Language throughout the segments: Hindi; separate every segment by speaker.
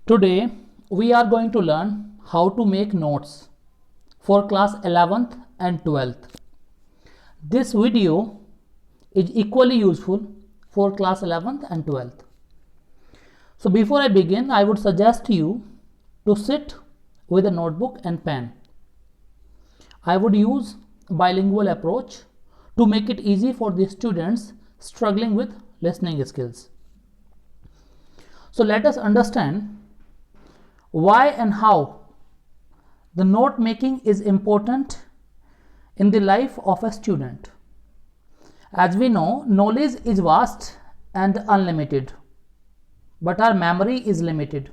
Speaker 1: Today we are going to learn how to make notes for class 11th and 12th. This video is equally useful for class 11th and 12th. So before I begin, I would suggest you to sit with a notebook and pen. I would use bilingual approach to make it easy for the students struggling with listening skills. So let us understand why and how the note making is important in the life of a student. As we know, knowledge is vast and unlimited, but our memory is limited.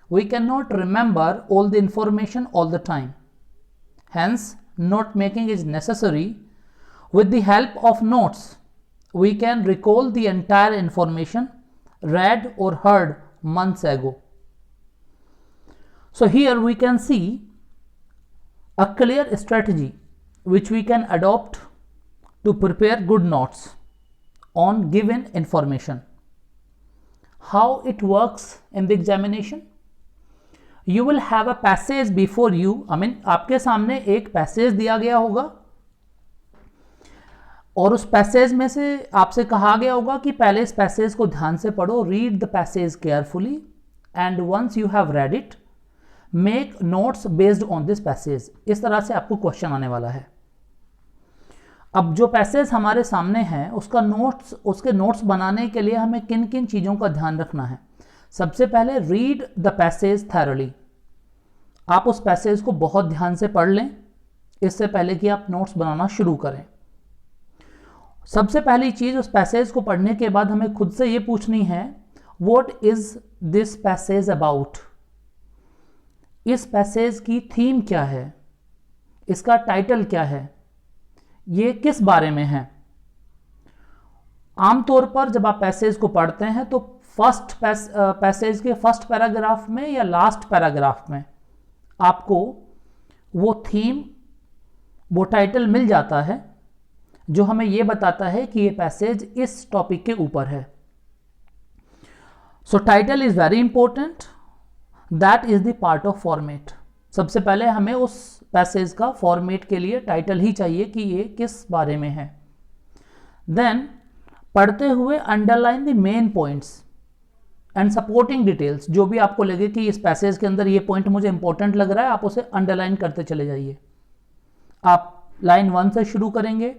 Speaker 1: We cannot remember all the information all the time. Hence, note making is necessary. With the help of notes, we can recall the entire information read or heard months ago. So here we can see a clear strategy which we can adopt to prepare good notes on given information. How it works in the examination? You will have a passage before you. आपके सामने एक पैसेज दिया गया होगा और उस पैसेज में से आपसे कहा गया होगा कि पहले इस पैसेज को ध्यान से पढ़ो, read the passage carefully, and once you have read it make notes based on this passage. इस तरह से आपको क्वेश्चन आने वाला है. अब जो पैसेज हमारे सामने है उसके नोट्स बनाने के लिए हमें किन किन चीज़ों का ध्यान रखना है. सबसे पहले रीड द पैसेज थैरोली. आप उस पैसेज को बहुत ध्यान से पढ़ लें इससे पहले कि आप नोट्स बनाना शुरू करें. सबसे पहली चीज़, उस पैसेज को पढ़ने के बाद हमें खुद से ये पूछनी है, what is this passage about. इस पैसेज की थीम क्या है, इसका टाइटल क्या है, ये किस बारे में है. आमतौर पर जब आप पैसेज को पढ़ते हैं तो पैसेज के फर्स्ट पैराग्राफ में या लास्ट पैराग्राफ में आपको वो थीम, वो टाइटल मिल जाता है जो हमें ये बताता है कि ये पैसेज इस टॉपिक के ऊपर है. सो title is very important. That is the part of format. सबसे पहले हमें उस पैसेज का फॉर्मेट के लिए टाइटल ही चाहिए कि ये किस बारे में है. देन पढ़ते हुए underline the main points and supporting details. जो भी आपको लगे कि इस पैसेज के अंदर ये पॉइंट मुझे इंपॉर्टेंट लग रहा है, आप उसे अंडरलाइन करते चले जाइए. आप लाइन 1 से शुरू करेंगे.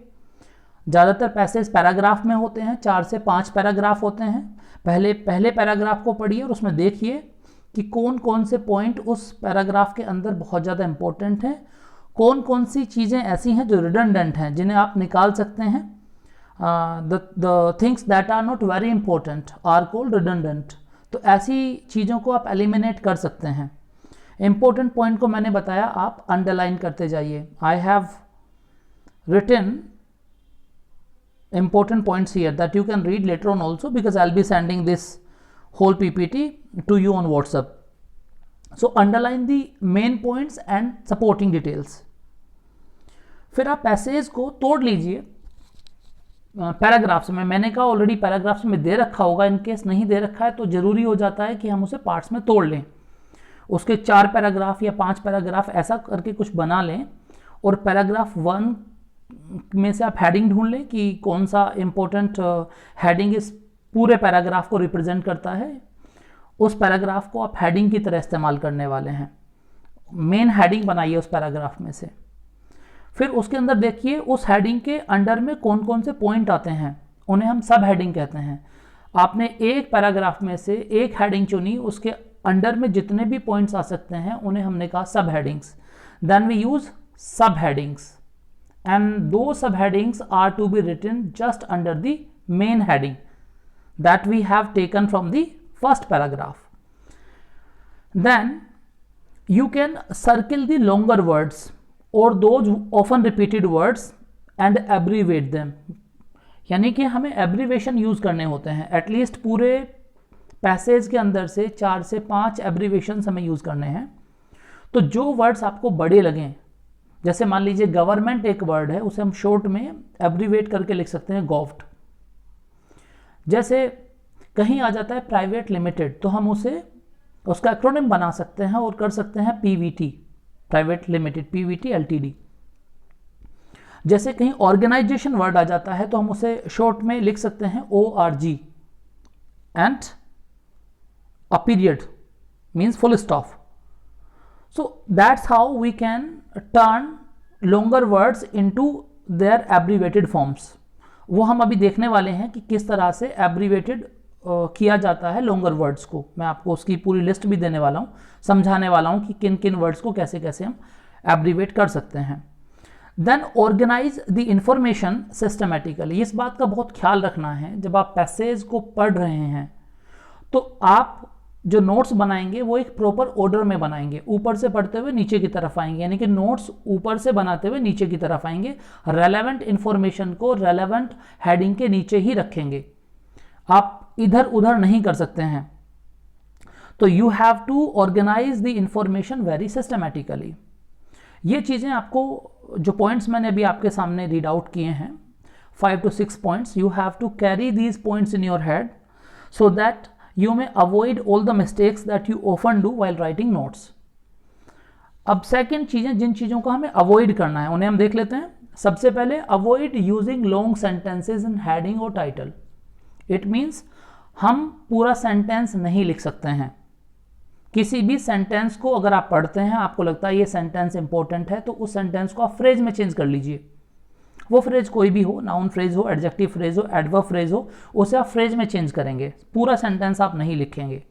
Speaker 1: ज़्यादातर पैसेज पैराग्राफ में होते हैं, 4 से 5 पैराग्राफ होते हैं. पहले पैराग्राफ को पढ़िए और उसमें देखिए कि कौन कौन से पॉइंट उस पैराग्राफ के अंदर बहुत ज़्यादा इंपॉर्टेंट हैं, कौन कौन सी चीज़ें ऐसी हैं जो रिडंडेंट हैं, जिन्हें आप निकाल सकते हैं. The things that are not very important are called redundant. तो ऐसी चीज़ों को आप एलिमिनेट कर सकते हैं. इंपॉर्टेंट पॉइंट को मैंने बताया, आप अंडरलाइन करते जाइए. I have written important points here that you can read later on also, because I'll be sending this whole PPT to you on WhatsApp. So underline the main points and supporting details. फिर आप पैसेज को तोड़ लीजिए पैराग्राफ्स में. मैंने कहा ऑलरेडी पैराग्राफ्स में दे रखा होगा, इन केस नहीं दे रखा है तो ज़रूरी हो जाता है कि हम उसे पार्ट्स में तोड़ लें. उसके 4 पैराग्राफ या 5 पैराग्राफ ऐसा करके कुछ बना लें और पैराग्राफ 1 में से आप हेडिंग ढूंढ लें कि कौन सा इंपॉर्टेंट हेडिंग इस पूरे पैराग्राफ को रिप्रेजेंट करता है. उस पैराग्राफ को आप हेडिंग की तरह इस्तेमाल करने वाले हैं. मेन हेडिंग बनाइए उस पैराग्राफ में से. फिर उसके अंदर देखिए उस हेडिंग के अंडर में कौन कौन से पॉइंट आते हैं, उन्हें हम सब हेडिंग कहते हैं. आपने एक पैराग्राफ में से एक हेडिंग चुनी, उसके अंडर में जितने भी पॉइंट्स आ सकते हैं उन्हें हमने कहा सब हेडिंग्स. देन वी यूज सब headings and those subheadings are to be written just under the main heading that we have taken from the first paragraph. Then you can circle the longer words or those often repeated words and abbreviate them. यानी कि हमें एब्रीवेशन यूज़ करने होते हैं. एटलीस्ट पूरे पैसेज के अंदर से 4 से 5 एब्रीवेशन हमें यूज़ करने हैं. तो जो वर्ड्स आपको बड़े लगें, जैसे मान लीजिए गवर्नमेंट एक वर्ड है, उसे हम शॉर्ट में एब्रीवेट करके लिख सकते हैं गॉव्ट. जैसे कहीं आ जाता है प्राइवेट लिमिटेड, तो हम उसे उसका एक्रोनिम बना सकते हैं और कर सकते हैं Pvt, private limited, Pvt LTD. जैसे कहीं ऑर्गेनाइजेशन वर्ड आ जाता है तो हम उसे शॉर्ट में लिख सकते हैं ORG and a period means full stop. So that's how we can turn longer words into their abbreviated forms। वो हम अभी देखने वाले हैं कि किस तरह से abbreviated किया जाता है longer words को। मैं आपको उसकी पूरी लिस्ट भी देने वाला हूँ, समझाने वाला हूँ कि किन किन वर्ड्स को कैसे कैसे हम abbreviate कर सकते हैं। Then organize the information systematically। इस बात का बहुत ख्याल रखना है, जब आप पैसेज को पढ़ रहे हैं तो आप जो नोट्स बनाएंगे वो एक प्रॉपर ऑर्डर में बनाएंगे, ऊपर से पढ़ते हुए नीचे की तरफ आएंगे, यानी कि नोट्स ऊपर से बनाते हुए नीचे की तरफ आएंगे। रेलेवेंट इंफॉर्मेशन को रेलेवेंट हेडिंग के नीचे ही रखेंगे, आप इधर उधर नहीं कर सकते हैं। तो you have to organize the information very systematically. ये चीज़ें आपको, जो पॉइंट्स मैंने अभी आपके सामने रीड आउट किए हैं, 5 to 6 points, you have to carry these points in your head so that you may avoid all the mistakes that you often do while writing notes। अब सेकंड चीज़ें, जिन चीज़ों को हमें अवॉइड करना है उन्हें हम देख लेते हैं। सबसे पहले, avoid using long sentences in heading और टाइटल। इट मीन्स हम पूरा सेंटेंस नहीं लिख सकते हैं। किसी भी सेंटेंस को अगर आप पढ़ते हैं, आपको लगता है ये सेंटेंस इंपॉर्टेंट है, तो उस सेंटेंस को आप फ्रेज में चेंज कर लीजिए। वो फ्रेज कोई भी हो, नाउन फ्रेज हो, एडजेक्टिव फ्रेज हो, एडवर्ब फ्रेज हो, उसे आप फ्रेज में चेंज करेंगे, पूरा सेंटेंस आप नहीं लिखेंगे।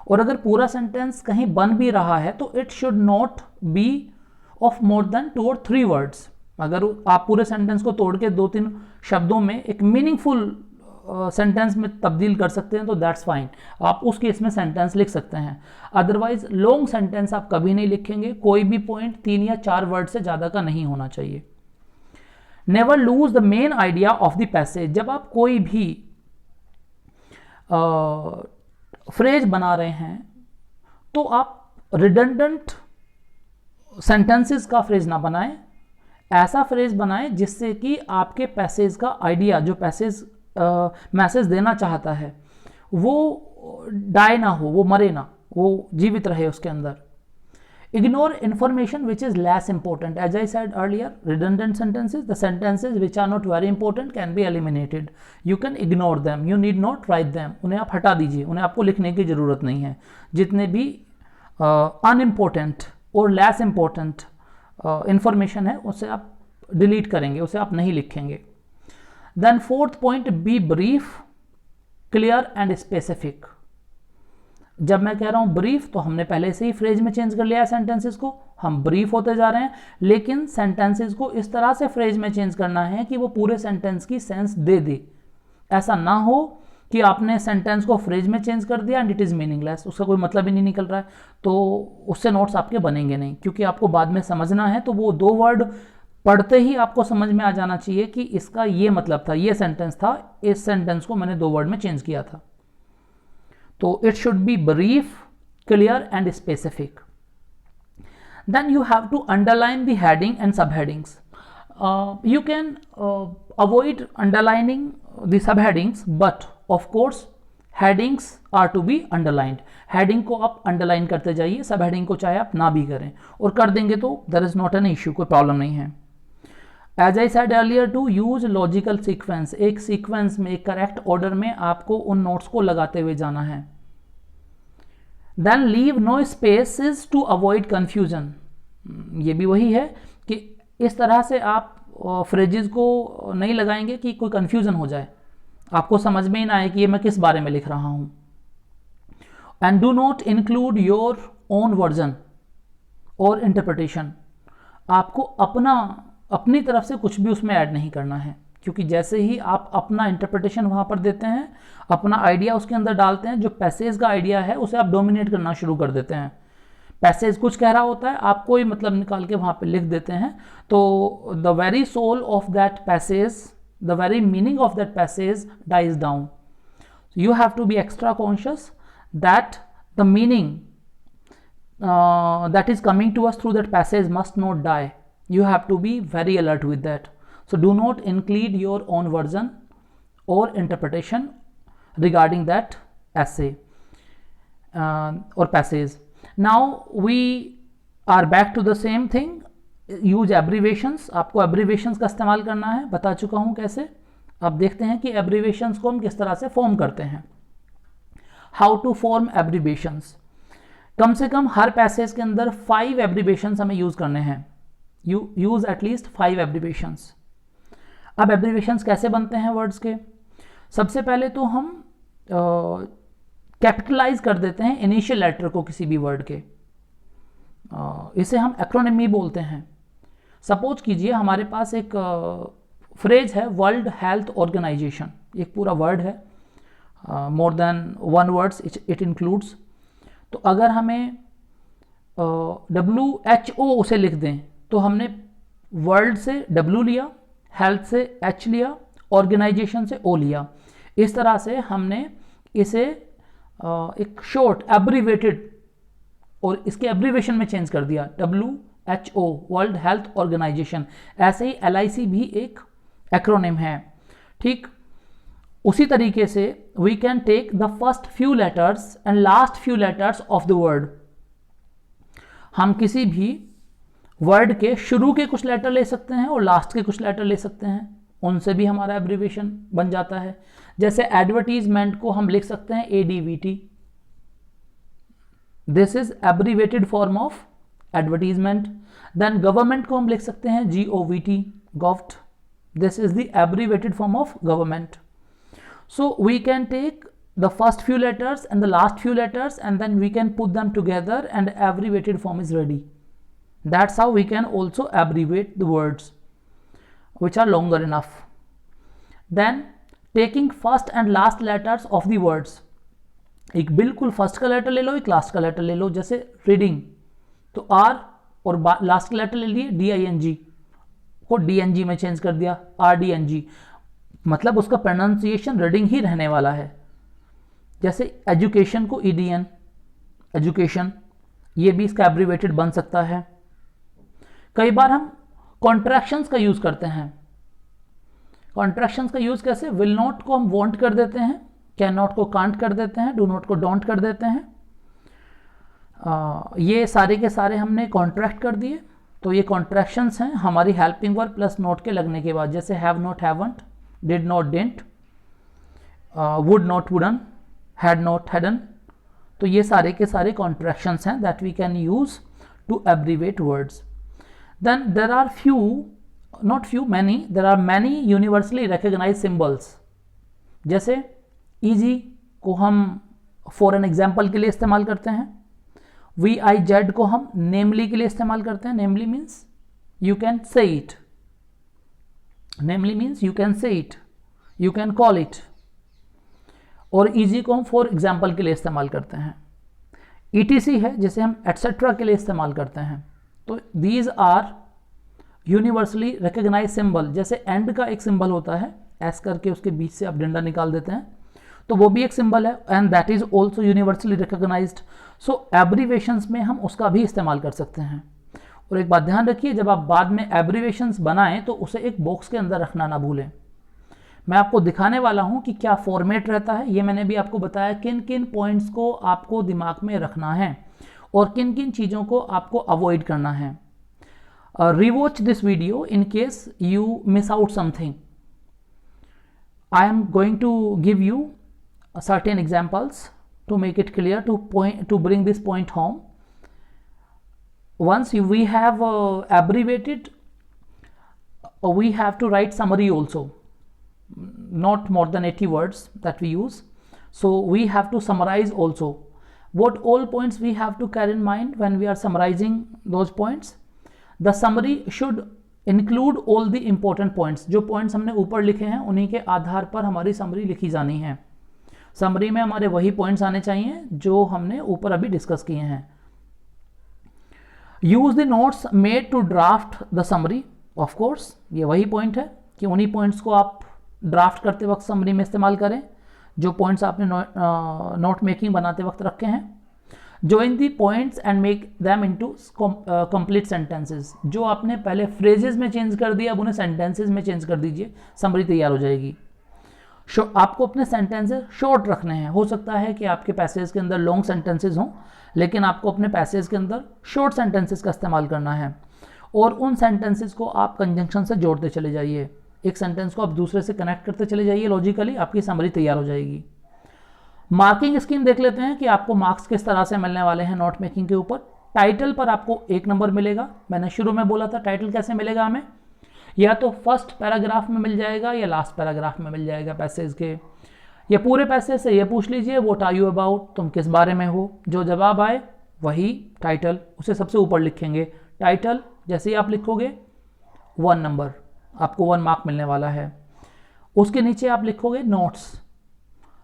Speaker 1: और अगर पूरा सेंटेंस कहीं बन भी रहा है तो it should not be of more than 2 or 3 words. अगर आप पूरे सेंटेंस को तोड़ के 2-3 शब्दों में एक मीनिंगफुल सेंटेंस में तब्दील कर सकते हैं तो दैट्स फाइन, आप उस केस में सेंटेंस लिख सकते हैं। अदरवाइज लॉन्ग सेंटेंस आप कभी नहीं लिखेंगे। कोई भी पॉइंट 3 या 4 वर्ड से ज़्यादा का नहीं होना चाहिए। Never lose the main idea of the passage. जब आप कोई भी फ्रेज बना रहे हैं तो आप रिडंडेंट सेंटेंसेस का फ्रेज ना बनाएं, ऐसा फ्रेज बनाएं जिससे कि आपके पैसेज का आइडिया, जो पैसेज मैसेज देना चाहता है, वो डाई ना हो, वो मरे ना, वो जीवित रहे उसके अंदर। Ignore information which is less important. As I said earlier, redundant sentences, the sentences which are not very important can be eliminated. You can ignore them. You need not write them. उन्हें आप हटा दीजिए, उन्हें आपको लिखने की ज़रूरत नहीं है। जितने भी unimportant और less important information है उसे आप delete करेंगे, उसे आप नहीं लिखेंगे। Then fourth point, be brief, clear and specific। जब मैं कह रहा हूं ब्रीफ, तो हमने पहले से ही फ्रेज में चेंज कर लिया है सेंटेंसेस को, हम ब्रीफ होते जा रहे हैं, लेकिन सेंटेंसेस को इस तरह से फ्रेज में चेंज करना है कि वो पूरे सेंटेंस की सेंस दे दे। ऐसा ना हो कि आपने सेंटेंस को फ्रेज में चेंज कर दिया एंड इट इज़ मीनिंगलेस, उसका कोई मतलब ही नहीं निकल रहा है, तो उससे नोट्स आपके बनेंगे नहीं, क्योंकि आपको बाद में समझना है। तो वो 2 वर्ड पढ़ते ही आपको समझ में आ जाना चाहिए कि इसका ये मतलब था, ये सेंटेंस था, इस सेंटेंस को मैंने 2 वर्ड में चेंज किया था। तो it should be brief, clear and specific. Then you have to underline the heading and sub headings. You can avoid underlining the sub headings, but of course headings are to be underlined. Heading को आप अंडरलाइन करते जाइए, सब हेडिंग को चाहे आप ना भी करें, और कर देंगे तो there is not an issue, कोई प्रॉब्लम नहीं है। As I said earlier, to use logical sequence. एक सीक्वेंस में, एक करेक्ट ऑर्डर में आपको उन नोट्स को लगाते हुए जाना है। Then leave no spaces to avoid confusion. ये भी वही है कि इस तरह से आप फ्रेजेस को नहीं लगाएंगे कि कोई कंफ्यूजन हो जाए, आपको समझ में ही ना आए कि ये मैं किस बारे में लिख रहा हूं। And do not include your own version और इंटरप्रिटेशन। आपको अपनी तरफ से कुछ भी उसमें ऐड नहीं करना है, क्योंकि जैसे ही आप अपना इंटरप्रिटेशन वहाँ पर देते हैं, अपना आइडिया उसके अंदर डालते हैं, जो पैसेज का आइडिया है उसे आप डोमिनेट करना शुरू कर देते हैं। पैसेज कुछ कह रहा होता है, आप कोई मतलब निकाल के वहाँ पे लिख देते हैं, तो the very soul of that passage, the very meaning of that passage dies down. You have to be extra conscious that the meaning that is coming to us through that passage must not die. You have to be very alert with that. So do not include your own version or interpretation regarding that essay. और passage. Now we are back to the same thing. Use abbreviations. आपको एब्रीवेशंस का इस्तेमाल करना है, बता चुका हूं कैसे. अब देखते हैं कि एब्रीवेशंस को हम किस तरह से फॉर्म करते हैं. How to form abbreviations. कम से कम हर पैसेज के अंदर 5 एब्रीवेशंस हमें यूज करने हैं. Use at least 5 abbreviations. अब एब्रीवेशंस कैसे बनते हैं वर्ड्स के. सबसे पहले तो हम कैपिटलाइज कर देते हैं इनिशियल लेटर को किसी भी वर्ड के. इसे हम एक्रोनिमी बोलते हैं. सपोज कीजिए हमारे पास एक फ्रेज है वर्ल्ड हेल्थ ऑर्गेनाइजेशन. एक पूरा वर्ड है, more than 1 words it includes. तो अगर हमें WHO उसे लिख दें तो हमने वर्ल्ड से W लिया, हेल्थ से H लिया, ऑर्गेनाइजेशन से O लिया. इस तरह से हमने इसे एक शॉर्ट एब्रीवेटेड और इसके एब्रीवेशन में चेंज कर दिया. WHO world health organization. ऐसे ही LIC भी एक एक्रोनिम है. ठीक उसी तरीके से we can take the first few letters and last few letters of the word. हम किसी भी वर्ड के शुरू के कुछ लेटर ले सकते हैं और लास्ट के कुछ लेटर ले सकते हैं. उनसे भी हमारा एब्रीवेशन बन जाता है. जैसे एडवर्टीजमेंट को हम लिख सकते हैं ADVT. This is abbreviated form of advertisement. Then government को हम लिख सकते हैं GOVT, govt. This is the abbreviated form of government. So we can take the first few letters and the last few letters and then we can put them together and abbreviated form is ready. That's how we can also abbreviate the words which are longer enough. Then taking first and last letters of the words. एक बिल्कुल फर्स्ट का लेटर ले लो, एक लास्ट का लेटर ले लो. जैसे रीडिंग तो R और लास्ट का लेटर ले लिए DING को DNG में चेंज कर दिया RDNG. मतलब उसका प्रोनाउंसिएशन रीडिंग ही रहने वाला है. जैसे एजुकेशन को EDN एजुकेशन, ये भी इसका एब्रीवेटेड बन सकता है. कई बार हम कॉन्ट्रैक्शंस का यूज करते हैं. कॉन्ट्रैक्शंस का यूज कैसे. विल नॉट को हम वॉन्ट कर देते हैं, कैन नॉट को कांट कर देते हैं, डू नॉट को डोंट कर देते हैं. ये सारे के सारे हमने कॉन्ट्रैक्ट कर दिए. तो ये कॉन्ट्रैक्शंस हैं हमारी हेल्पिंग वर्ब प्लस नॉट के लगने के बाद. जैसे have not haven't, did not didn't, would not wouldn't, had not hadn't. तो ये सारे के सारे contractions हैं that we can use to abbreviate words. Then there are few, not few, many, there are many universally recognized symbols. जैसे easy को हम for an example के लिए इस्तेमाल करते हैं. VIZ को हम namely के लिए इस्तेमाल करते हैं. namely means you can say it. Namely means you can say it, you can call it. और easy को हम for example के लिए इस्तेमाल करते हैं. ETC है जिसे हम etc के लिए इस्तेमाल करते हैं. तो these are universally recognized symbol. जैसे and का एक सिंबल होता है, S करके उसके बीच से आप डंडा निकाल देते हैं, तो वो भी एक सिंबल है and that is also universally recognized. So abbreviations में हम उसका भी इस्तेमाल कर सकते हैं. और एक बात ध्यान रखिए, जब आप बाद में एब्रीवेशंस बनाएं तो उसे एक बॉक्स के अंदर रखना ना भूलें. मैं आपको दिखाने वाला हूं कि क्या फॉर्मेट रहता है. ये मैंने भी आपको बताया किन किन पॉइंट्स को आपको दिमाग में रखना है और किन किन चीज़ों को आपको अवॉइड करना है. Rewatch this video in case you miss out something. I am going to give you certain examples to make it clear, to bring this point home. Once we have abbreviated, we have to write summary also, not more than 80 words that we use. So we have to summarize also. What all points we have to carry in mind when we are summarizing those points? The summary should include all the important points. जो points हमने ऊपर लिखे हैं उन्हीं के आधार पर हमारी summary लिखी जानी है. summary में हमारे वही points आने चाहिए जो हमने ऊपर अभी डिस्कस किए हैं. Use the notes made to draft the summary. Of course ये वही पॉइंट है कि उन्हीं पॉइंट्स को आप ड्राफ्ट करते वक्त समरी में इस्तेमाल करें जो पॉइंट्स आपने नोट मेकिंग बनाते वक्त रखे हैं. join the points and make them into complete sentences. जो आपने पहले phrases में चेंज कर दिया अब उन्हें sentences में चेंज कर दीजिए, समरी तैयार हो जाएगी. आपको अपने सेंटेंसेस शॉर्ट रखने हैं। हो सकता है कि आपके पैसेज के अंदर लॉन्ग सेंटेंसेस हों, लेकिन आपको अपने पैसेज के अंदर शॉर्ट सेंटेंसेस का इस्तेमाल करना है, और उन सेंटेंसेस को आप कंजंक्शन से जोड़ते चले जाइए। एक सेंटेंस को आप दूसरे से कनेक्ट करते चले जाइए, लॉजिकली आपकी समरी तैयार हो जाएगी। मार्किंग स्कीम देख लेते हैं कि आपको मार्क्स किस तरह से मिलने वाले हैं नोट मेकिंग के ऊपर। टाइटल पर आपको 1 नंबर मिलेगा। मैंने शुरू में बोला था टाइटल कैसे मिलेगा हमें, या तो फर्स्ट पैराग्राफ में मिल जाएगा या लास्ट पैराग्राफ में मिल जाएगा पैसेज के, या पूरे पैसेज से ये पूछ लीजिए व्हाट आर यू अबाउट, तुम किस बारे में हो। जो जवाब आए वही टाइटल, उसे सबसे ऊपर लिखेंगे। टाइटल जैसे ही आप लिखोगे 1 नंबर, आपको 1 मार्क मिलने वाला है। उसके नीचे आप लिखोगे नोट्स।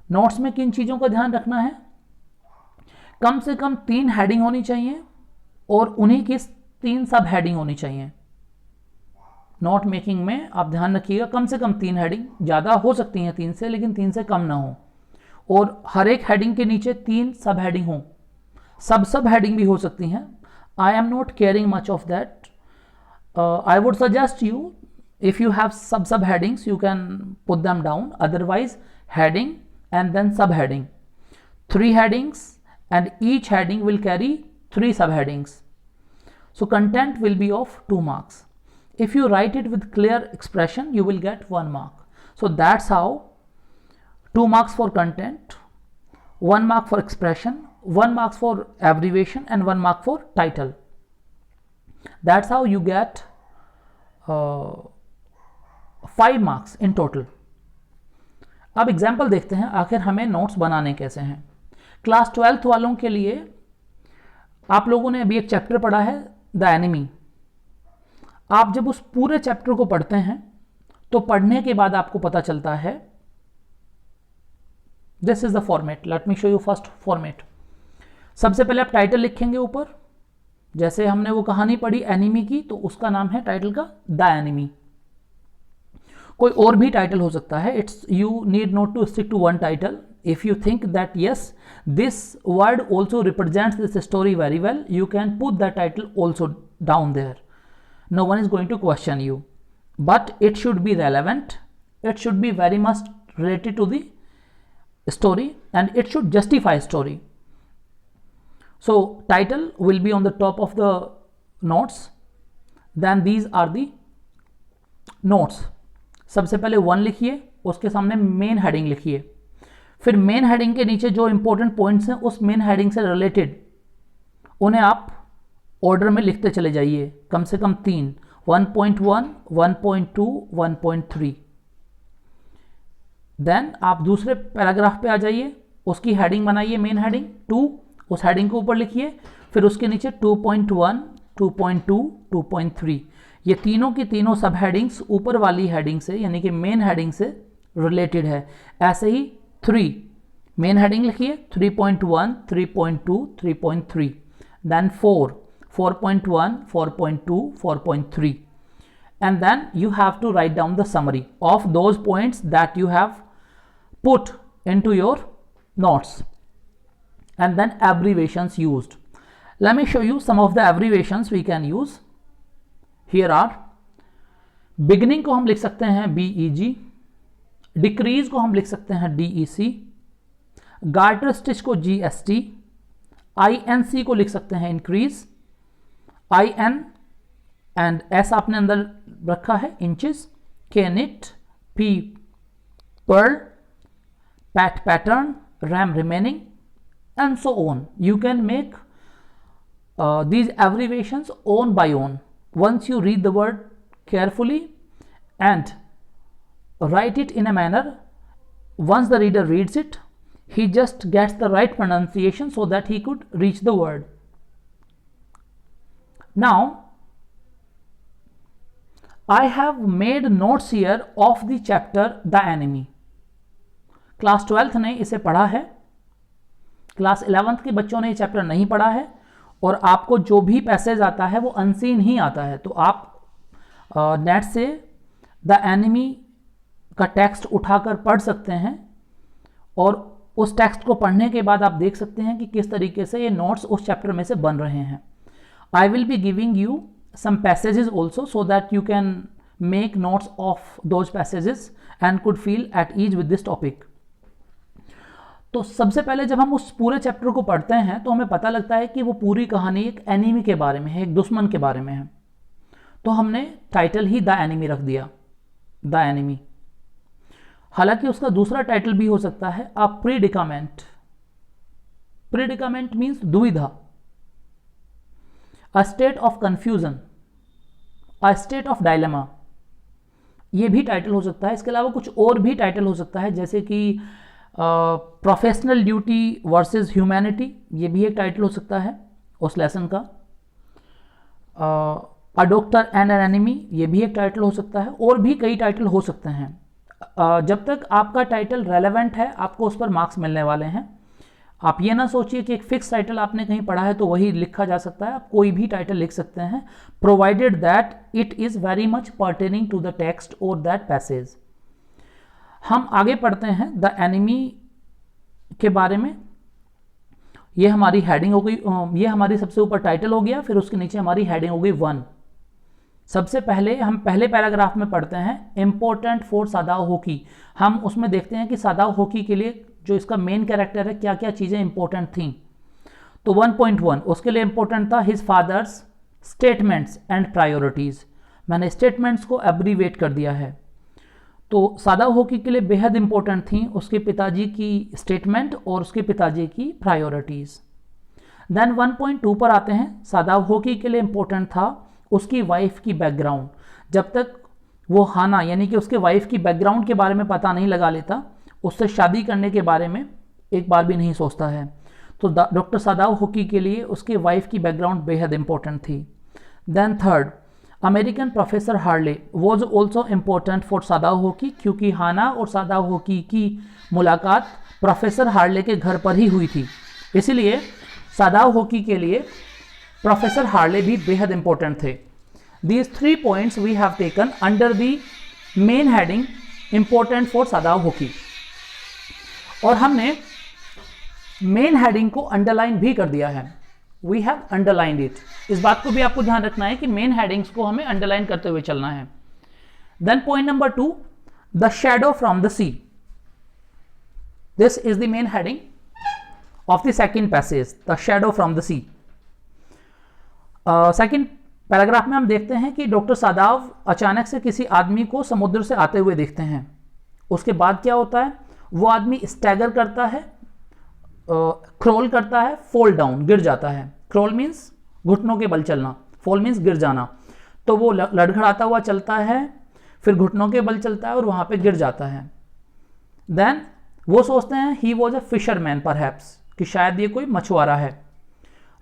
Speaker 1: नोट्स में किन चीज़ों का ध्यान रखना है, कम से कम 3 हेडिंग होनी चाहिए और उन्हीं की 3 सब हेडिंग होनी चाहिए। नोट मेकिंग में आप ध्यान रखिएगा कम से कम 3 हेडिंग, ज़्यादा हो सकती हैं 3 से, लेकिन 3 से कम ना हो, और हर एक हेडिंग के नीचे 3 सब हेडिंग हो। सब हेडिंग भी हो सकती हैं। I am not caring much of that. I would suggest you if you have subheadings you can put them down, otherwise heading and then subheading, 3 headings and each heading will carry 3 subheadings. So content will be of 2 marks. If you write it with clear expression you will get 1 mark. So that's how 2 marks for content, 1 mark for expression, 1 marks for abbreviation and 1 mark for title. That's how you get 5 marks in total. अब एग्जाम्पल देखते हैं आखिर हमें नोट्स बनाने कैसे हैं। क्लास 12th वालों के लिए आप लोगों ने अभी एक चैप्टर पढ़ा है द एनिमी। आप जब उस पूरे चैप्टर को पढ़ते हैं तो पढ़ने के बाद आपको पता चलता है, this is the format, let me show you first format. सबसे पहले आप टाइटल लिखेंगे ऊपर, जैसे हमने वो कहानी पढ़ी एनिमी की, तो उसका नाम है टाइटल का द एनिमी। कोई और भी टाइटल हो सकता है, it's you need not to stick to 1 title. If you think that yes this word also represents this story very well, you can put the title also down there, no one is going to question you, but it should be relevant, it should be very much related to the story and it should justify story. So title will be on the top of the notes, then these are the notes. सबसे पहले 1 लिखिए, उसके सामने मेन हेडिंग लिखिए, फिर मेन हेडिंग के नीचे जो इंपॉर्टेंट पॉइंट्स हैं उस मेन हेडिंग से रिलेटेड उन्हें आप ऑर्डर में लिखते चले जाइए, कम से कम 3, 1.1, 1.2, 1.3। देन आप दूसरे पैराग्राफ पे आ जाइए, उसकी हेडिंग बनाइए मेन हेडिंग 2, उस हेडिंग को ऊपर लिखिए, फिर उसके नीचे 2.1, 2.2, 2.3, ये तीनों की तीनों सब हेडिंग्स ऊपर वाली हेडिंग से यानी कि मेन हेडिंग से रिलेटेड है। ऐसे ही 3 मेन हेडिंग लिखिए, 3.1, 3.2, 3.3, then 4, 4.1, 4.2, 4.3, and then you have to write down the summary of those points that you have put into your notes, and then abbreviations used. Let me show you some of the abbreviations we can use. Here are beginning को हम लिख सकते हैं BEG, decrease को हम लिख सकते हैं DEC, garter stitch को GST, INC को लिख सकते हैं increase, IN एंड S आपने अंदर रखा है inches, K knit, P pearl, pat pattern, RAM remaining, and so on. You can make these abbreviations on by on once you read the word carefully and write it in a manner. Once the reader reads it, he just gets the right pronunciation so that he could reach the word. Now I have made notes here of the chapter The Enemy. Class 12th ने इसे पढ़ा है, क्लास 11th के बच्चों ने ये चैप्टर नहीं पढ़ा है, और आपको जो भी पैसेज आता है वो अनसीन ही आता है, तो आप नेट से द एनिमी का टेक्स्ट उठाकर पढ़ सकते हैं, और उस टेक्स्ट को पढ़ने के बाद आप देख सकते हैं कि किस तरीके से ये नोट्स उस चैप्टर में से बन रहे हैं। I will be giving you some passages also so that you can make notes of those passages and could feel at ease with this topic. तो सबसे पहले जब हम उस पूरे चैप्टर को पढ़ते हैं तो हमें पता लगता है कि वो पूरी कहानी एक एनिमी के बारे में है, एक दुश्मन के बारे में है। तो हमने टाइटल ही द एनिमी रख दिया, द एनिमी। हालांकि उसका दूसरा टाइटल भी हो सकता है अ प्रीडिकामेंट। प्रीडिकामेंट मीन्स दुविधा, a state of confusion, a state of dilemma, ये भी टाइटल हो सकता है। इसके अलावा कुछ और भी टाइटल हो सकता है, जैसे कि प्रोफेशनल ड्यूटी वर्सेस ह्यूमैनिटी, ये भी एक टाइटल हो सकता है उस लेसन का। A doctor and an enemy, ये भी एक टाइटल हो सकता है, और भी कई टाइटल हो सकते हैं। जब तक आपका टाइटल रेलेवेंट है आपको उस पर मार्क्स मिलने वाले हैं। आप ये ना सोचिए कि एक फिक्स टाइटल आपने कहीं पढ़ा है तो वही लिखा जा सकता है। आप कोई भी टाइटल लिख सकते हैं, provided that it is very much pertaining to the text और दैट पैसेज। हम आगे पढ़ते हैं द एनिमी के बारे में। ये हमारी हेडिंग हो गई, ये हमारी सबसे ऊपर टाइटल हो गया, फिर उसके नीचे हमारी हेडिंग हो गई 1। सबसे पहले हम पहले पैराग्राफ में पढ़ते हैं इम्पोर्टेंट फॉर सादाओ होकी। हम उसमें देखते हैं कि सादाओ होकी के लिए जो इसका मेन कैरेक्टर है क्या क्या चीज़ें इंपॉर्टेंट थी। तो 1.1 उसके लिए इंपॉर्टेंट था his father's statements and priorities. मैंने स्टेटमेंट्स को एब्रीवेट कर दिया है। तो सादाओ होकी के लिए बेहद इंपॉर्टेंट थी उसके पिताजी की स्टेटमेंट और उसके पिताजी की प्रायोरिटीज़। देन 1.2 पर आते हैं। सादाओ होकी के लिए इंपॉर्टेंट था उसकी वाइफ की बैकग्राउंड। जब तक वो हाना यानी कि उसके वाइफ की बैकग्राउंड के बारे में पता नहीं लगा लेता, उससे शादी करने के बारे में एक बार भी नहीं सोचता है। तो डॉक्टर सादाओ होकी के लिए उसके वाइफ की बैकग्राउंड बेहद इंपॉर्टेंट थी। Then third, American professor Harley was also important for Sadao Hoki, क्योंकि हाना और सादाओ होकी की मुलाकात प्रोफेसर हार्ले के घर पर ही हुई थी। इसलिए सादाओ होकी के लिए प्रोफेसर हार्ले भी बेहद इंपॉर्टेंट थे। These 3 points we have taken under the main heading important for सादाओ होकी। और हमने मेन हेडिंग को अंडरलाइन भी कर दिया है। We have underlined it. इस बात को भी आपको ध्यान रखना है कि मेन हेडिंग्स को हमें अंडरलाइन करते हुए चलना है। Then point number 2, the shadow from the sea. This is the main heading of the second passage, the shadow from the sea. Second paragraph में हम देखते हैं कि डॉक्टर सादाव अचानक से किसी आदमी को समुद्र से आते हुए देखते हैं। उसके बाद क्या होता है, वो आदमी स्टैगर करता है, क्रोल करता है, फॉल डाउन, गिर जाता है। क्रोल मीन्स घुटनों के बल चलना, फॉल मीन्स गिर जाना। तो वो लड़खड़ाता हुआ चलता है, फिर घुटनों के बल चलता है और वहाँ पे गिर जाता है। देन वो सोचते हैं he was a fisherman perhaps, कि शायद ये कोई मछुआरा है।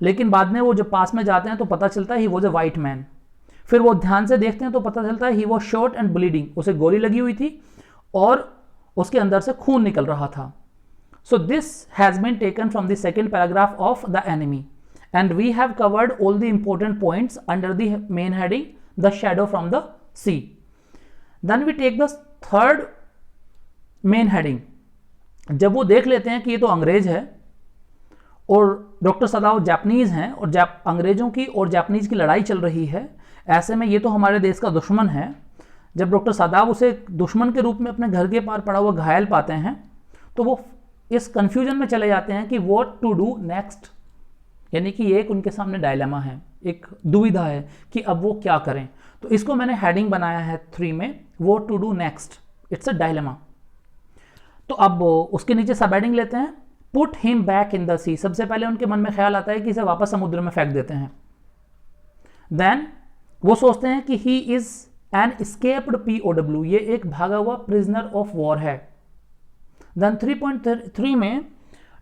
Speaker 1: लेकिन बाद में वो जब पास में जाते हैं तो पता चलता है he was a white man. फिर वो ध्यान से देखते हैं तो पता चलता है he was shot and bleeding, उसे गोली लगी हुई थी और उसके अंदर से खून निकल रहा था। So this has been taken from the second paragraph of the enemy and we have covered all the important points under the main heading the shadow from the sea. Then we take the third main heading. जब वो देख लेते हैं कि ये तो अंग्रेज है और डॉक्टर सादाव जापानीज हैं और अंग्रेजों की और जापानीज की लड़ाई चल रही है, ऐसे में ये तो हमारे देश का दुश्मन है। जब डॉक्टर सादाव उसे दुश्मन के रूप में अपने घर के पार पड़ा हुआ घायल पाते हैं तो वो इस कंफ्यूजन में चले जाते हैं कि व्हाट टू डू नेक्स्ट, यानी कि एक उनके सामने डायलेमा है, एक दुविधा है कि अब वो क्या करें। तो इसको मैंने हेडिंग बनाया है 3 में, what to do next, it's a dilemma. तो अब उसके नीचे सब हेडिंग लेते हैं, put him back in the sea. सबसे पहले उनके मन में ख्याल आता है कि इसे वापस समुद्र में फेंक देते हैं। देन वो सोचते हैं कि he is an escaped POW, ये एक भागा हुआ प्रिजनर ऑफ वॉर है। देन 3.3 में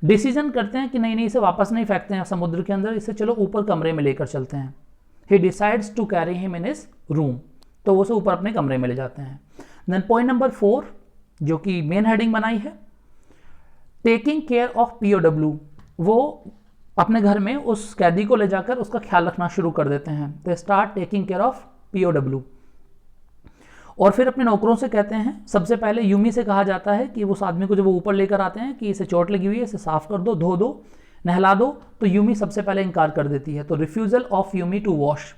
Speaker 1: डिसीजन करते हैं कि नहीं इसे वापस नहीं फेंकते हैं समुद्र के अंदर, इसे चलो ऊपर कमरे में लेकर चलते हैं। He decides to carry him in his room, तो वो उसे ऊपर अपने कमरे में ले जाते हैं। देन पॉइंट नंबर 4 जो कि मेन हेडिंग बनाई है, टेकिंग केयर ऑफ POW। वो अपने घर में उस कैदी को ले जाकर उसका ख्याल रखना शुरू कर देते हैं। They start taking care of POW। और फिर अपने नौकरों से कहते हैं, सबसे पहले यूमी से कहा जाता है कि उस आदमी को जब वो ऊपर लेकर आते हैं कि इसे चोट लगी हुई है, इसे साफ कर दो, धो दो, नहला दो, तो यूमी सबसे पहले इनकार कर देती है। तो refusal of Yumi to wash.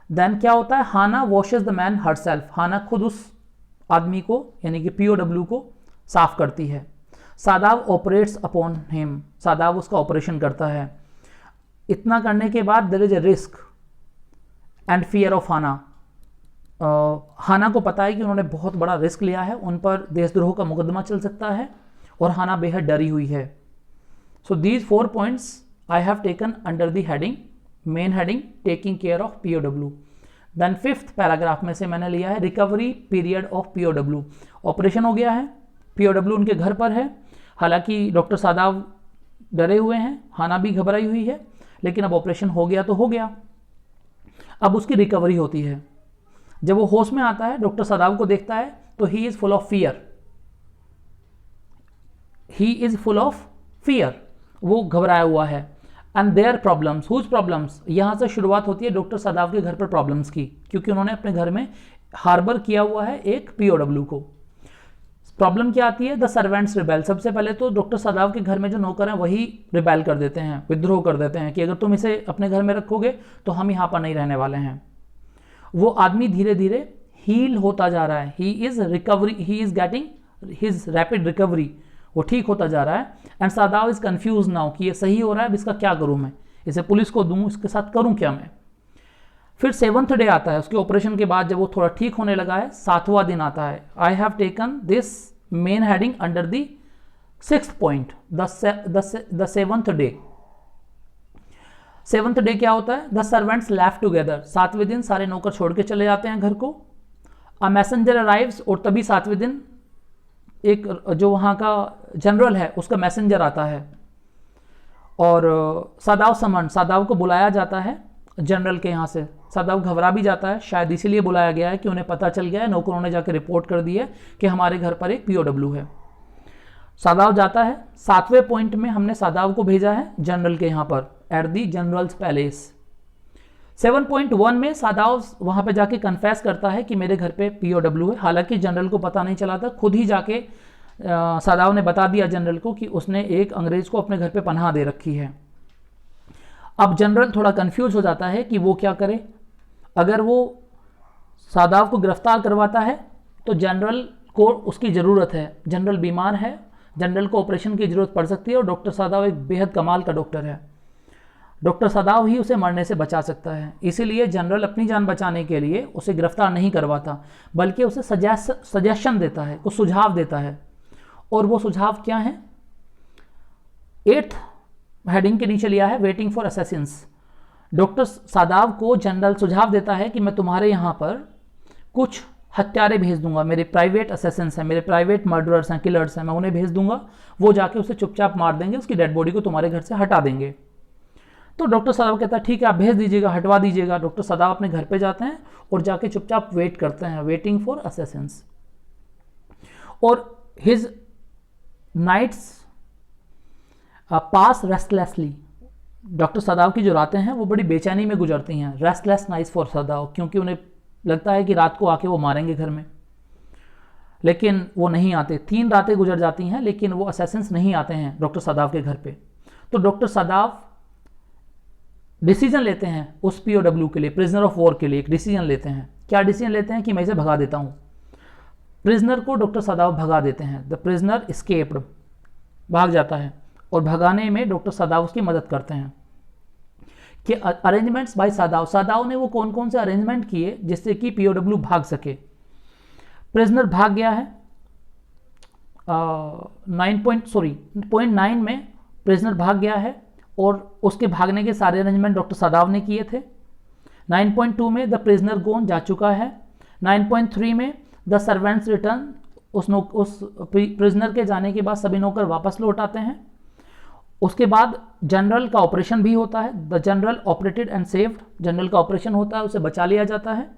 Speaker 1: Then क्या होता है, Hana washes the man herself. Hana खुद उस आदमी को यानी कि पीओडब्ल्यू को साफ करती है। Sadao operates upon him, Sadao उसका ऑपरेशन करता है। इतना करने के बाद there is a risk and fear of Hana, Hana को पता है कि उन्होंने बहुत बड़ा रिस्क लिया है, उन पर देशद्रोह का मुकदमा चल सकता है और हाना बेहद डरी हुई है। So these 4 points I have taken under the heading, main heading, taking care of POW. Then 5th paragraph में से मैंने लिया है recovery period of POW. Operation हो गया है, पीओडब्ल्यू उनके घर पर है, हालांकि डॉक्टर सादाव डरे हुए हैं, हाना भी घबराई हुई है, लेकिन अब ऑपरेशन हो गया तो हो गया। अब उसकी रिकवरी होती है। जब वो होश में आता है, डॉक्टर सादाव को देखता है तो he is full of fear, he is full of fear, वो घबराया हुआ है। And their problems, whose problems, यहां से शुरुआत होती है डॉक्टर सादाव के घर पर प्रॉब्लम्स की, क्योंकि उन्होंने अपने घर में हार्बर किया हुआ है एक पीओडब्ल्यू को। प्रॉब्लम क्या आती है? The servants rebel. सबसे पहले तो डॉक्टर सादाव के घर में जो नौकर हैं वही रिबेल कर देते हैं, विद्रोह कर देते हैं कि अगर तुम इसे अपने घर में रखोगे तो हम यहाँ पर नहीं रहने वाले हैं। वो आदमी धीरे धीरे हील होता जा रहा है, he is recovery, he is getting his rapid recovery, वो ठीक होता जा रहा है। एंड सादाव इज कंफ्यूज नाउ कि ये सही हो रहा है, अब इसका क्या करूँ मैं, इसे पुलिस को दूँ, इसके साथ करूँ क्या मैं। फिर 7th डे आता है, उसके ऑपरेशन के बाद जब वो थोड़ा ठीक होने लगा है, 7वां दिन आता है। आई have taken this main heading under the 6th point, the 7th day. 7th day क्या होता है? द सर्वेंट्स लेफ्ट टुगेदर, 7वें दिन सारे नौकर छोड़ के चले जाते हैं घर को। अ मैसेंजर अराइव्स, और तभी 7वें दिन एक जो वहाँ का जनरल है उसका मैसेंजर आता है और सादाव समन, सादाव को बुलाया जाता है जनरल के यहाँ से। सादाव घबरा भी जाता है, शायद इसीलिए बुलाया गया है कि उन्हें पता चल गया है, नौकरों ने जाकर रिपोर्ट कर दी है कि हमारे घर पर एक पीओडब्ल्यू है। सादाव जाता है। 7वें पॉइंट में हमने सादाव को भेजा है जनरल के यहाँ पर, एट दी जनरल्स पैलेस। 7.1 में सादाव वहाँ पे जाके कन्फेस करता है कि मेरे घर पे पीओडब्ल्यू है, हालांकि जनरल को पता नहीं चला था, खुद ही जाके सादाव ने बता दिया जनरल को कि उसने एक अंग्रेज को अपने घर पे पनाह दे रखी है। अब जनरल थोड़ा कंफ्यूज हो जाता है कि वो क्या करे। अगर वो सादाव को गिरफ्तार करवाता है तो जनरल को उसकी ज़रूरत है, जनरल बीमार है, जनरल को ऑपरेशन की ज़रूरत पड़ सकती है और डॉक्टर सादाव एक बेहद कमाल का डॉक्टर है, डॉक्टर सादाव ही उसे मरने से बचा सकता है। इसीलिए जनरल अपनी जान बचाने के लिए उसे गिरफ्तार नहीं करवाता, बल्कि उसे सजेशन देता है, कुछ सुझाव देता है। और वो सुझाव क्या है? 8th हेडिंग के नीचे लिया है, वेटिंग फॉर असैसिन्स। डॉक्टर सादाव को जनरल सुझाव देता है कि मैं तुम्हारे यहाँ पर कुछ हत्यारे भेज दूंगा, मेरे प्राइवेट असैसिन्स हैं, मेरे प्राइवेट मर्डरर्स हैं, किलर्स हैं, मैं उन्हें भेज दूंगा, वो जाके उसे चुपचाप मार देंगे, उसकी डेड बॉडी को तुम्हारे घर से हटा देंगे। तो डॉक्टर सादाव कहता है ठीक है, आप भेज दीजिएगा, हटवा दीजिएगा। डॉक्टर सादाव अपने घर पे जाते हैं और जाके चुपचाप वेट करते हैं, वेटिंग फॉर असैसिन्स। और हिज नाइट्स पास रेस्टलेसली, डॉक्टर सादाव की जो रातें हैं वो बड़ी बेचैनी में गुजरती हैं। रेस्टलेस नाइट्स फॉर सादाव, क्योंकि उन्हें लगता है कि रात को आके वो मारेंगे घर में, लेकिन वो नहीं आते। 3 रातें गुजर जाती हैं लेकिन वो असैसिन्स नहीं आते हैं डॉक्टर सादाव के घर पे। तो डॉक्टर सादाव डिसीजन लेते हैं उस पीओडब्ल्यू के लिए, प्रिजनर ऑफ वॉर के लिए एक डिसीजन लेते हैं। क्या डिसीजन लेते हैं? कि मैं इसे भगा देता हूँ। प्रिजनर को डॉक्टर सादाव भगा देते हैं। द प्रिजनर एस्केप्ड, भाग जाता है, और भगाने में डॉक्टर सादाव उसकी मदद करते हैं। कि अरेंजमेंट्स बाय सादाव, सादाव ने वो कौन कौन से अरेंजमेंट किए जिससे कि पीओडब्ल्यू भाग सके। प्रिजनर भाग गया है। पॉइंट 9 में प्रिजनर भाग गया है और उसके भागने के सारे अरेंजमेंट डॉक्टर सादाव ने किए थे। 9.2 में द प्रिजनर गोन जा चुका है। 9.3 में द सर्वेंट्स रिटर्न, उस प्रिजनर के जाने के बाद सभी नौकर वापस लौट आते हैं। उसके बाद जनरल का ऑपरेशन भी होता है। The general operated and saved, general का ऑपरेशन होता है, उसे बचा लिया जाता है।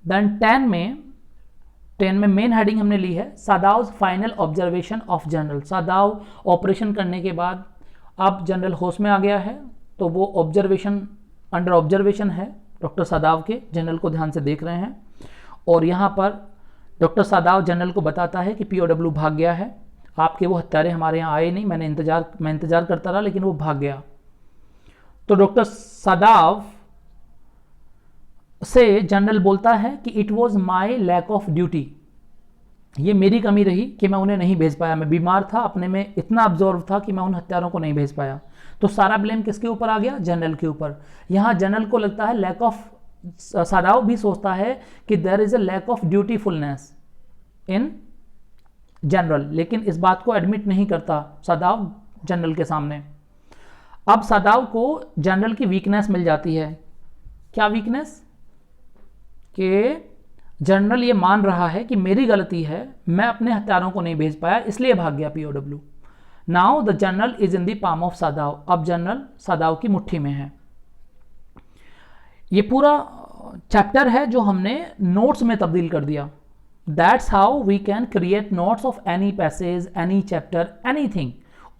Speaker 1: देन 10 में मेन हेडिंग हमने ली है Sadao's final observation of general. Sadao operation करने के बाद अब जनरल होश में आ गया है, तो वो ऑब्जर्वेशन, अंडर ऑब्जर्वेशन है डॉक्टर सादाव के, जनरल को ध्यान से देख रहे हैं। और यहाँ पर डॉक्टर सादाव जनरल को बताता है कि पीओडब्ल्यू भाग गया है, आपके वो हत्यारे हमारे यहाँ आए नहीं, मैं इंतजार करता रहा लेकिन वो भाग गया। तो डॉक्टर सादाव से जनरल बोलता है कि it was my lack of duty, ये मेरी कमी रही कि मैं उन्हें नहीं भेज पाया, मैं बीमार था, अपने में इतना अब्जॉर्व था कि मैं उन हत्यारों को नहीं भेज पाया। तो सारा ब्लेम किसके ऊपर आ गया? जनरल के ऊपर। यहाँ जनरल को लगता है लैक ऑफ, सादाव भी सोचता है कि there is a lack of dutifulness in general, लेकिन इस बात को एडमिट नहीं करता सादाव जनरल के सामने। अब सादाव को जनरल की वीकनेस मिल जाती है। क्या वीकनेस? कि जनरल ये मान रहा है कि मेरी गलती है, मैं अपने हत्यारों को नहीं भेज पाया, इसलिए भाग गया POW. Now the general is in the palm of Sadao. अब जनरल सादाव की मुट्ठी में है। ये पूरा चैप्टर है जो हमने नोट्स में तब्दील कर दिया। That's how we can create notes of any passage, any chapter, anything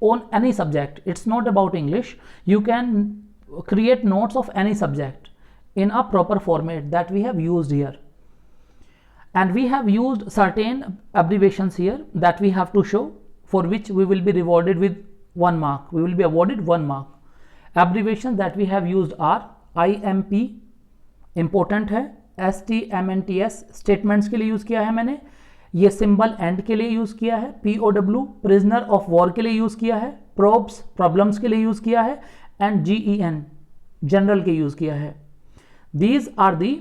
Speaker 1: on any subject. It's not about English. You can create notes of any subject in a proper format that we have used here. And we have used certain abbreviations here that we have to show, for which we will be rewarded with 1 mark. We will be awarded 1 mark. Abbreviations that we have used are IMP, important है, STMNTS, statements के लिए यूज़ किया है मैंने, ये सिंबल एंड के लिए यूज किया है, POW प्रिजनर ऑफ वॉर के लिए यूज किया है, प्रोब्स प्रॉब्लम्स के लिए यूज किया है, एंड GEN जनरल के यूज किया है। These are the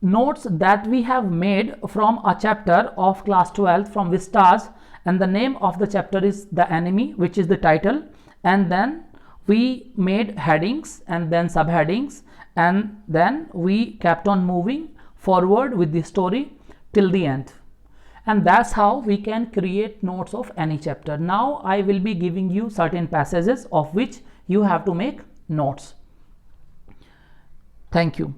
Speaker 1: notes that we have made from a chapter of class 12 from Vistas, and the name of the chapter is The Enemy, which is the title, and then we made headings and then subheadings, and then we kept on moving forward with the story till the end. And that's how we can create notes of any chapter. Now I will be giving you certain passages of which you have to make notes. Thank you.